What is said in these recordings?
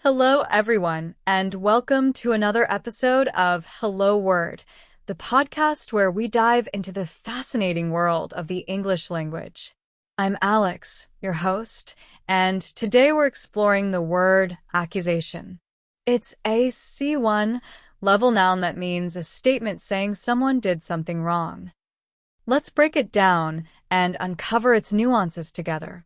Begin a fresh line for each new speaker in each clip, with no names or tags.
Hello, everyone, and welcome to another episode of Hello Word, the podcast where we dive into the fascinating world of the English language. I'm Alex, your host, and today we're exploring the word accusation. It's a C1 level noun that means a statement saying someone did something wrong. Let's break it down and uncover its nuances together.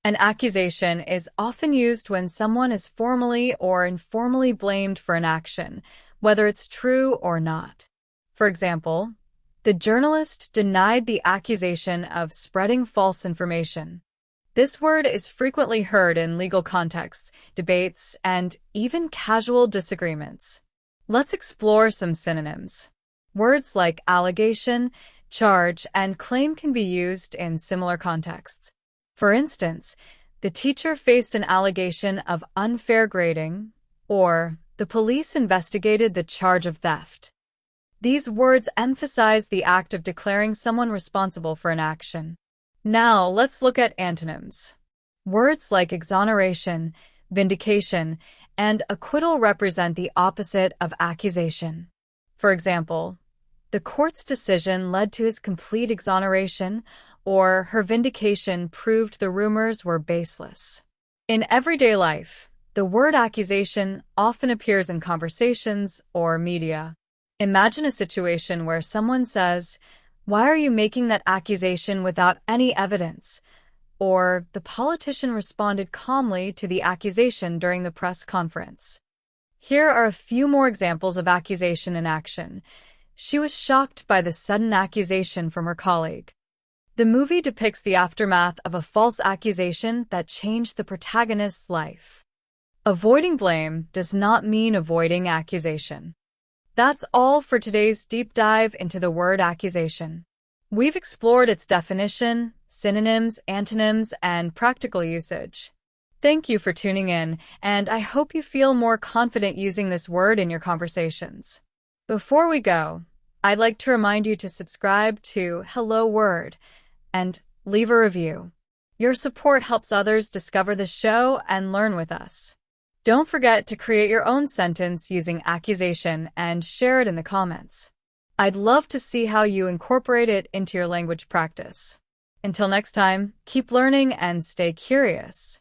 An accusation is often used when someone is formally or informally blamed for an action, whether it's true or not. For example, the journalist denied the accusation of spreading false information. This word is frequently heard in legal contexts, debates, and even casual disagreements. Let's explore some synonyms. Words like allegation, charge, and claim can be used in similar contexts. For instance, the teacher faced an allegation of unfair grading, or the police investigated the charge of theft. These words emphasize the act of declaring someone responsible for an action. Now, let's look at antonyms. Words like exoneration, vindication, and acquittal represent the opposite of accusation. For example, the court's decision led to his complete exoneration, or her vindication proved the rumors were baseless. In everyday life, the word accusation often appears in conversations or media. Imagine a situation where someone says, "Why are you making that accusation without any evidence?" Or the politician responded calmly to the accusation during the press conference. Here are a few more examples of accusation in action. She was shocked by the sudden accusation from her colleague. The movie depicts the aftermath of a false accusation that changed the protagonist's life. Avoiding blame does not mean avoiding accusation. That's all for today's deep dive into the word accusation. We've explored its definition, synonyms, antonyms, and practical usage. Thank you for tuning in, and I hope you feel more confident using this word in your conversations. Before we go, I'd like to remind you to subscribe to Hello Word and leave a review. Your support helps others discover the show and learn with us. Don't forget to create your own sentence using accusation and share it in the comments. I'd love to see how you incorporate it into your language practice. Until next time, keep learning and stay curious.